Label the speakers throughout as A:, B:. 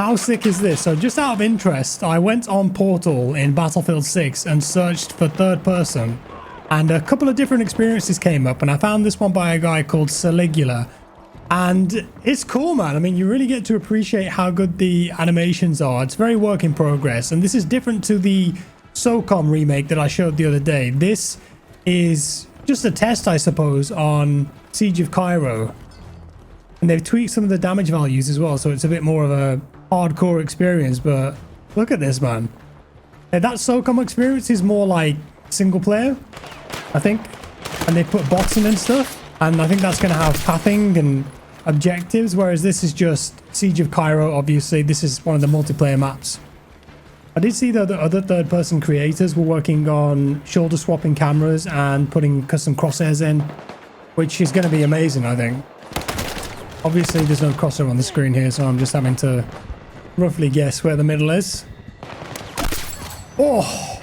A: How sick is this? So just out of interest, I went on Portal in Battlefield 6 and searched for third person. And a couple of different experiences came up. And I found this one by a guy called Saligula. And it's cool, man. I mean, you really get to appreciate how good the animations are. It's very work in progress. And this is different to the SOCOM remake that I showed the other day. This is just a test, I suppose, on Siege of Cairo. And they've tweaked some of the damage values as well, so it's a bit more of a hardcore experience. But look at this, man. That SOCOM experience is more like single player, I think. And they put bots in and stuff. And I think that's going to have pathing and objectives, whereas this is just Siege of Cairo, obviously. This is one of the multiplayer maps. I did see, though, that other third-person creators were working on shoulder-swapping cameras and putting custom crosshairs in, which is going to be amazing, I think. Obviously, there's no crossover on the screen here, so I'm just having to roughly guess where the middle is. Oh,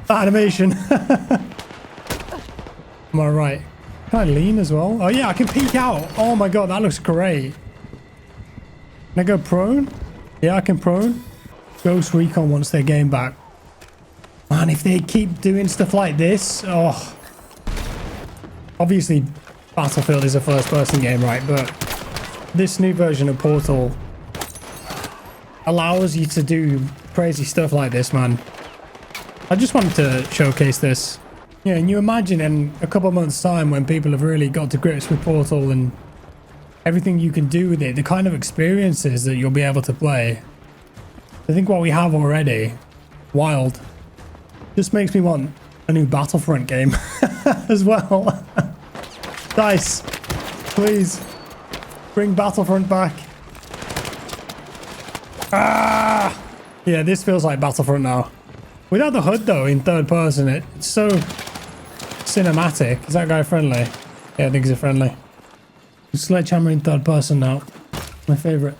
A: that animation. Am I right? Can I lean as well? Oh, yeah, I can peek out. Oh, my God, that looks great. Can I go prone? Yeah, I can prone. Ghost Recon wants their game back. Man, if they keep doing stuff like this, oh. Obviously, Battlefield is a first-person game, right? But this new version of Portal allows you to do crazy stuff like this, man. I just wanted to showcase this. Yeah, and you imagine in a couple of months' time when people have really got to grips with Portal and everything you can do with it, the kind of experiences that you'll be able to play. I think what we have already, wild, just makes me want a new Battlefront game as well. DICE, please. Bring Battlefront back. Ah! Yeah, this feels like Battlefront now. Without the HUD, though, in third person, it's so cinematic. Is that guy friendly? Yeah, I think he's friendly. Sledgehammer in third person now. My favorite.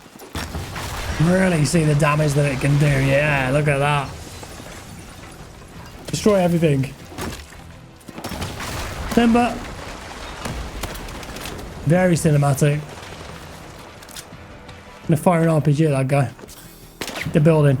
A: Really see the damage that it can do. Yeah, look at that. Destroy everything. Timber. Very cinematic. Gonna fire an RPG at that guy. The building.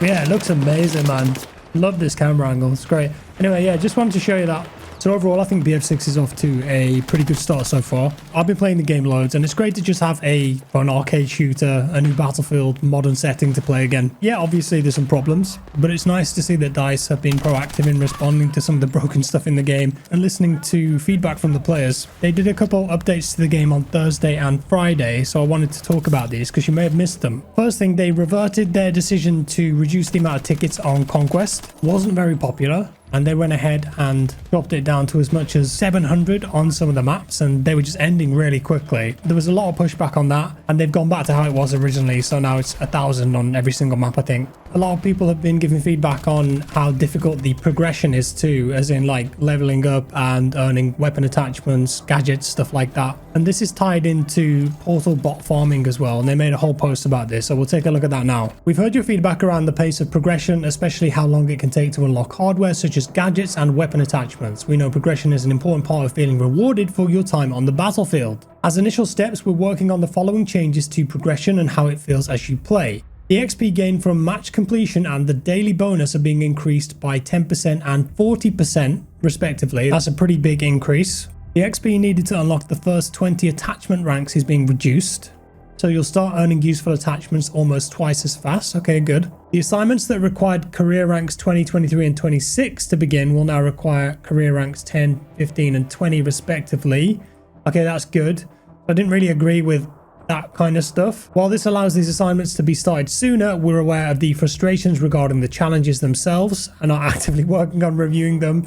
A: Yeah, it looks amazing, man. Love this camera angle. It's great. Anyway, yeah, just wanted to show you that. So overall, I think BF6 is off to a pretty good start so far. I've been playing the game loads, and it's great to just have an arcade shooter, a new Battlefield, modern setting to play again. Yeah, obviously there's some problems, but it's nice to see that DICE have been proactive in responding to some of the broken stuff in the game and listening to feedback from the players. They did a couple updates to the game on Thursday and Friday, so I wanted to talk about these because you may have missed them. First thing, they reverted their decision to reduce the amount of tickets on Conquest. Wasn't very popular. And they went ahead and dropped it down to as much as 700 on some of the maps, and they were just ending really quickly. There was a lot of pushback on that, and they've gone back to how it was originally, so now it's 1,000 on every single map, I think. A lot of people have been giving feedback on how difficult the progression is too, as in like leveling up and earning weapon attachments, gadgets, stuff like that. And this is tied into Portal bot farming as well, and they made a whole post about this, so we'll take a look at that now. We've heard your feedback around the pace of progression, especially how long it can take to unlock hardware such as gadgets and weapon attachments. We know progression is an important part of feeling rewarded for your time on the battlefield. As initial steps, we're working on the following changes to progression and how it feels as you play. The XP gain from match completion and the daily bonus are being increased by 10% and 40% respectively. That's a pretty big increase. The XP needed to unlock the first 20 attachment ranks is being reduced. So you'll start earning useful attachments almost twice as fast. Okay, good. The assignments that required career ranks 20, 23 and 26 to begin will now require career ranks 10, 15 and 20 respectively. Okay, that's good. I didn't really agree with that kind of stuff. While this allows these assignments to be started sooner, we're aware of the frustrations regarding the challenges themselves and are actively working on reviewing them.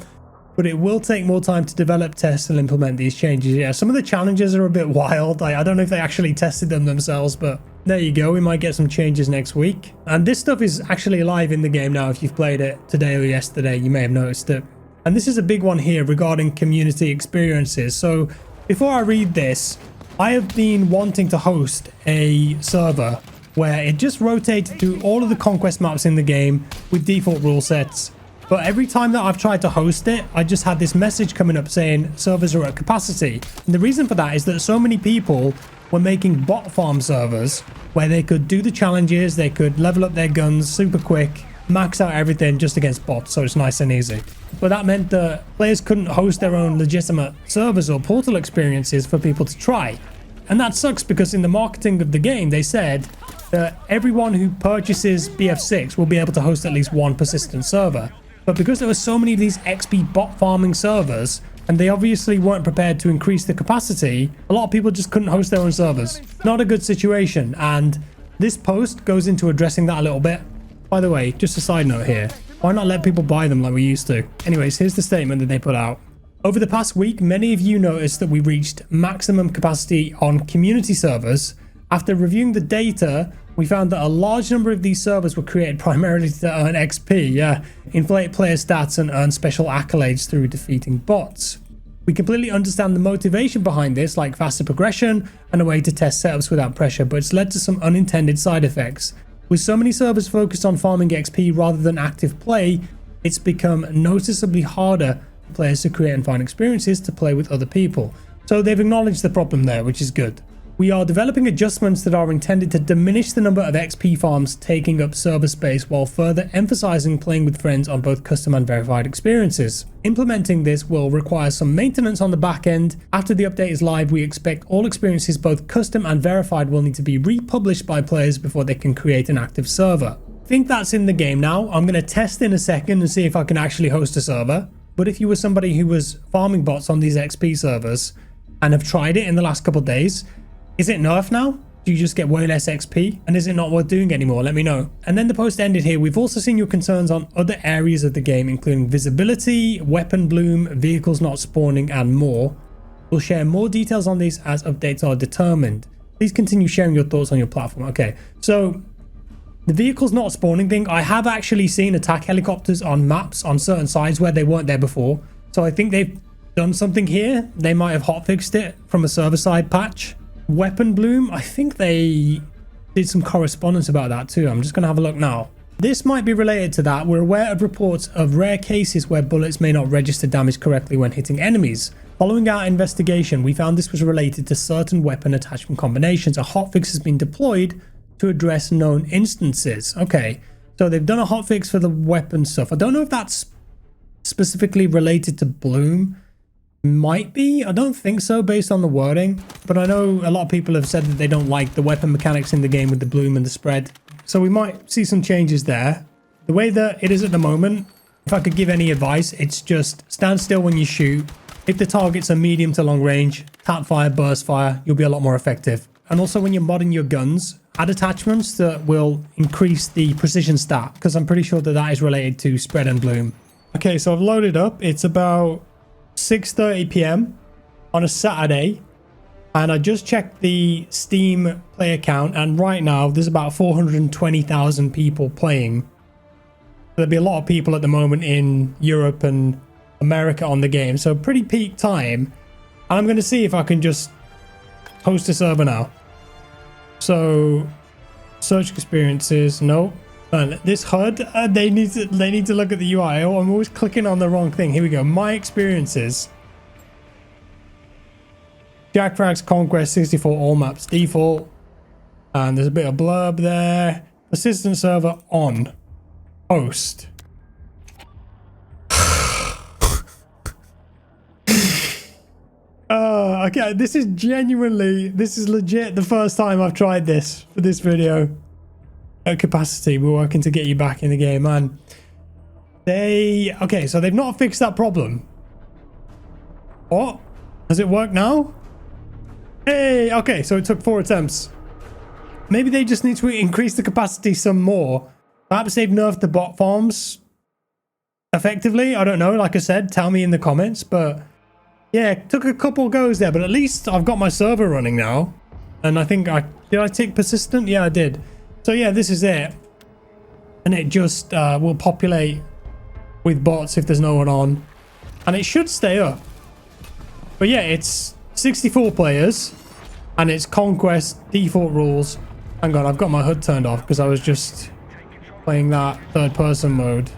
A: But it will take more time to develop, test and implement these changes. Yeah, some of the challenges are a bit wild. I don't know if they actually tested them themselves, but there you go. We might get some changes next week. And this stuff is actually live in the game now. If you've played it today or yesterday, you may have noticed it. And this is a big one here regarding community experiences. So before I read this, I have been wanting to host a server where it just rotates through all of the Conquest maps in the game with default rule sets. But every time that I've tried to host it, I just had this message coming up saying servers are at capacity. And the reason for that is that so many people were making bot farm servers where they could do the challenges, they could level up their guns super quick, max out everything just against bots, so it's nice and easy. But that meant that players couldn't host their own legitimate servers or portal experiences for people to try. And that sucks because in the marketing of the game, they said that everyone who purchases BF6 will be able to host at least one persistent server. But because there were so many of these XP bot farming servers, and they obviously weren't prepared to increase the capacity, a lot of people just couldn't host their own servers. Not a good situation, and this post goes into addressing that a little bit. By the way, just a side note here, why not let people buy them like we used to? Anyways, here's the statement that they put out. Over the past week, many of you noticed that we reached maximum capacity on community servers. After reviewing the data, we found that a large number of these servers were created primarily to earn XP, inflate player stats and earn special accolades through defeating bots. We completely understand the motivation behind this, like faster progression and a way to test setups without pressure, but it's led to some unintended side effects. With so many servers focused on farming XP rather than active play, it's become noticeably harder for players to create and find experiences to play with other people. So they've acknowledged the problem there, which is good. We are developing adjustments that are intended to diminish the number of XP farms taking up server space while further emphasizing playing with friends on both custom and verified experiences. Implementing this will require some maintenance on the back end. After the update is live, we expect all experiences, both custom and verified, will need to be republished by players before they can create an active server. I think that's in the game now. I'm going to test in a second and see if I can actually host a server. But if you were somebody who was farming bots on these XP servers and have tried it in the last couple of days, is it nerfed now? Do you just get way less XP? And is it not worth doing anymore? Let me know. And then the post ended here. We've also seen your concerns on other areas of the game, including visibility, weapon bloom, vehicles not spawning, and more. We'll share more details on these as updates are determined. Please continue sharing your thoughts on your platform. Okay, so the vehicles not spawning thing, I have actually seen attack helicopters on maps on certain sides where they weren't there before. So I think they've done something here. They might have hotfixed it from a server side patch. Weapon bloom, I think they did some correspondence about that too. I'm just going to have a look now. This might be related to that. We're aware of reports of rare cases where bullets may not register damage correctly when hitting enemies. Following our investigation, we found this was related to certain weapon attachment combinations. A hotfix has been deployed to address known instances. Okay, so they've done a hotfix for the weapon stuff. I don't know if that's specifically related to bloom. Might be. I don't think so based on the wording, but I know a lot of people have said that they don't like the weapon mechanics in the game with the bloom and the spread, so we might see some changes there. The way that it is at the moment, if I could give any advice, it's just stand still when you shoot. If the target's a medium to long range, tap fire, burst fire, you'll be a lot more effective. And also when you're modding your guns, add attachments that will increase the precision stat, because I'm pretty sure that that is related to spread and bloom. Okay, so I've loaded up. It's about 6:30 p.m. on a Saturday, and I just checked the Steam player count, and right now there's about 420,000 people playing. There'll be a lot of people at the moment in Europe and America on the game, so pretty peak time. And I'm going to see if I can just host a server now. So search experiences, no. This HUD, they need to look at the UI. Oh, I'm always clicking on the wrong thing. Here we go. My experiences. Jack Frags, Conquest, 64, all maps default. And there's a bit of blurb there. Persistent server on. Host. Okay, this is legit the first time I've tried this for this video. At capacity, we're working to get you back in the game, man. Okay, so they've not fixed that problem. What? Does it work now? Hey, okay, so it took 4 attempts. Maybe they just need to increase the capacity some more. Perhaps they've nerfed the bot farms effectively. I don't know. Like I said, tell me in the comments. But yeah, it took a couple goes there, but at least I've got my server running now. And I think did I take persistent? Yeah, I did. So yeah, this is it. And it just will populate with bots if there's no one on. And it should stay up. But yeah, it's 64 players. And it's Conquest default rules. Hang on, I've got my HUD turned off because I was just playing that third person mode.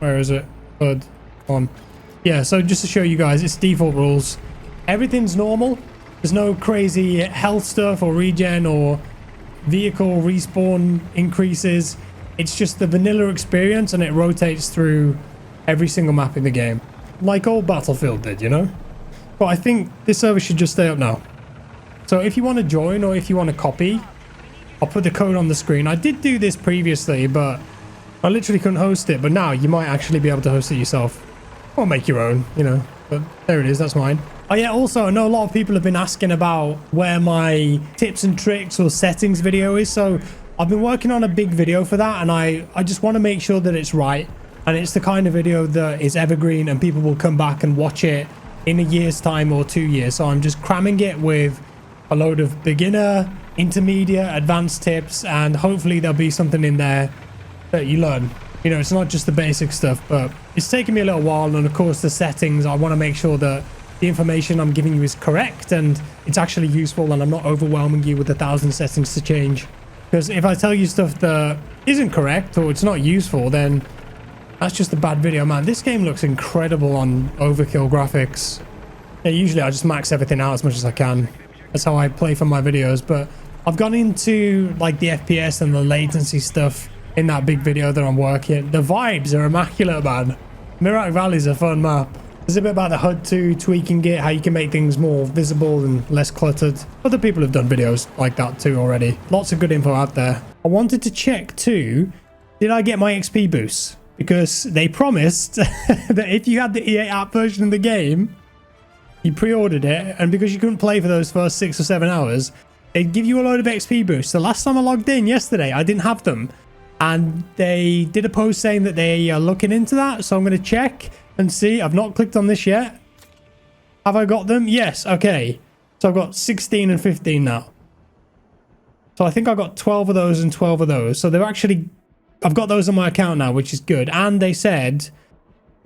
A: Where is it? HUD on. Yeah, so just to show you guys, it's default rules. Everything's normal. There's no crazy health stuff or regen or vehicle respawn increases. It's just the vanilla experience, and it rotates through every single map in the game, like old Battlefield did, you know? But I think this server should just stay up now. So if you want to join or if you want to copy, I'll put the code on the screen. I did do this previously, but I literally couldn't host it. But now you might actually be able to host it yourself. Or make your own, you know. But there it is, that's mine. Oh yeah, also I know a lot of people have been asking about where my tips and tricks or settings video is. So I've been working on a big video for that, and I just want to make sure that it's right. And it's the kind of video that is evergreen and people will come back and watch it in a year's time or 2 years. So I'm just cramming it with a load of beginner, intermediate, advanced tips, and hopefully there'll be something in there that you learn. You know, it's not just the basic stuff, but it's taken me a little while. And of course the settings, I want to make sure that the information I'm giving you is correct and it's actually useful, and I'm not overwhelming you with 1,000 settings to change. Because if I tell you stuff that isn't correct or it's not useful, then that's just a bad video, man. This game looks incredible on overkill graphics. Yeah, usually I just max everything out as much as I can. That's how I play for my videos, but I've gone into like the FPS and the latency stuff in that big video that I'm working. The vibes are immaculate, man. Mirak Valley is a fun map. There's a bit about the HUD too, tweaking it, how you can make things more visible and less cluttered. Other people have done videos like that too already. Lots of good info out there. I wanted to check too, did I get my XP boost? Because they promised that if you had the EA app version of the game, you pre-ordered it, and because you couldn't play for those first 6 or 7 hours, they'd give you a load of XP boosts. The last time I logged in yesterday, I didn't have them. And they did a post saying that they are looking into that. So I'm going to check and see. I've not clicked on this yet. Have I got them? Yes. Okay. So I've got 16 and 15 now. So I think I got 12 of those and 12 of those. So they're actually... I've got those on my account now, which is good. And they said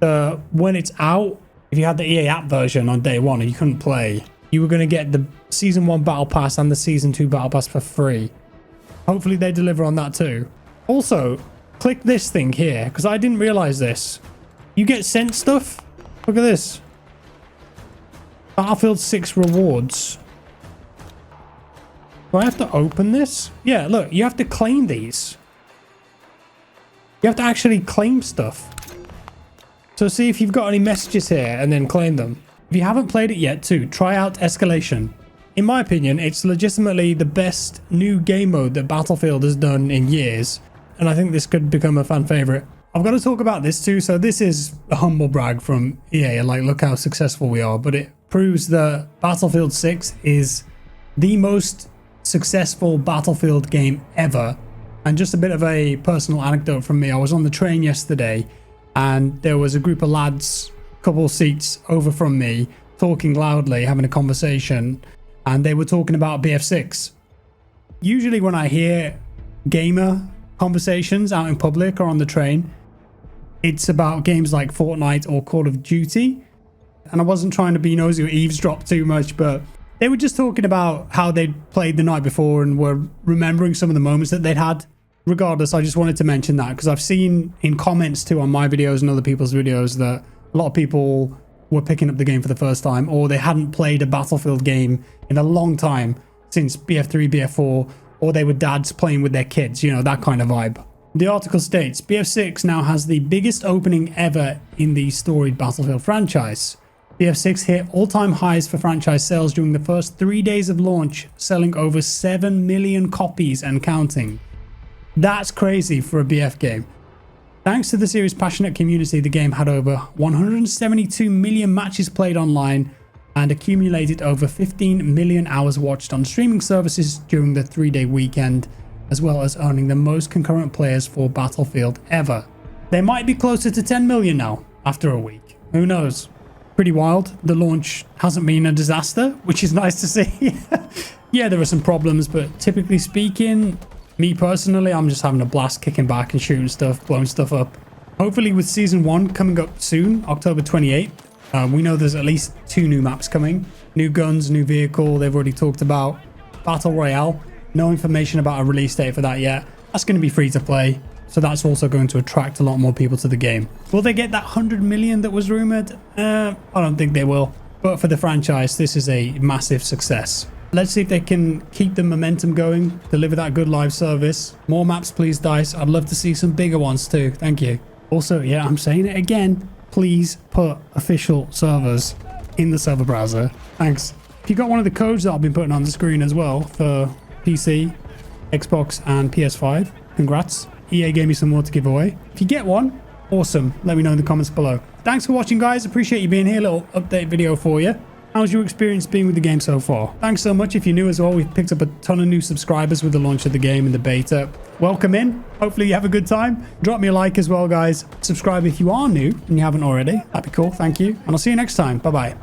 A: that when it's out, if you had the EA app version on day one and you couldn't play, you were going to get the Season 1 Battle Pass and the Season 2 Battle Pass for free. Hopefully they deliver on that too. Also, click this thing here, because I didn't realize this. You get sent stuff. Look at this. Battlefield 6 rewards. Do I have to open this? Yeah, look, you have to claim these. You have to actually claim stuff. So see if you've got any messages here and then claim them. If you haven't played it yet too, try out Escalation. In my opinion, it's legitimately the best new game mode that Battlefield has done in years. And I think this could become a fan favorite. I've got to talk about this too. So this is a humble brag from EA. Like, look how successful we are. But it proves that Battlefield 6 is the most successful Battlefield game ever. And just a bit of a personal anecdote from me. I was on the train yesterday and there was a group of lads, a couple seats over from me, talking loudly, having a conversation. And they were talking about BF6. Usually when I hear gamer conversations out in public or on the train, it's about games like Fortnite or Call of Duty. And I wasn't trying to be nosy or eavesdrop too much, but they were just talking about how they'd played the night before and were remembering some of the moments that they'd had. Regardless, I just wanted to mention that because I've seen in comments too on my videos and other people's videos that a lot of people were picking up the game for the first time, or they hadn't played a Battlefield game in a long time since BF3, BF4, or they were dads playing with their kids, you know, that kind of vibe. The article states, BF6 now has the biggest opening ever in the storied Battlefield franchise. BF6 hit all-time highs for franchise sales during the first 3 days of launch, selling over 7 million copies and counting. That's crazy for a BF game. Thanks to the series' passionate community, the game had over 172 million matches played online and accumulated over 15 million hours watched on streaming services during the 3-day weekend, as well as earning the most concurrent players for Battlefield ever. They might be closer to 10 million now after a week. Who knows? Pretty wild. The launch hasn't been a disaster, which is nice to see. Yeah, there are some problems, but typically speaking, me personally, I'm just having a blast kicking back and shooting stuff, blowing stuff up. Hopefully with Season 1 coming up soon, October 28th, we know there's at least 2 new maps coming. New guns, new vehicle, they've already talked about. Battle Royale, no information about a release date for that yet. That's going to be free to play, so that's also going to attract a lot more people to the game. Will they get that 100 million that was rumored? I don't think they will. but for the franchise, this is a massive success. Let's see if they can keep the momentum going, deliver that good live service. More maps, please, DICE. I'd love to see some bigger ones too. Thank you. Also, yeah, I'm saying it again. Please put official servers in the server browser. Thanks. If you got one of the codes that I've been putting on the screen as well for PC, Xbox, and PS5, congrats. EA gave me some more to give away. If you get one, awesome. Let me know in the comments below. Thanks for watching, guys. Appreciate you being here. Little update video for you. How's your experience been with the game so far? Thanks so much. If you're new as well, we've picked up a ton of new subscribers with the launch of the game and the beta. Welcome in. Hopefully you have a good time. Drop me a like as well, guys. Subscribe if you are new and you haven't already. That'd be cool. Thank you. And I'll see you next time. Bye-bye.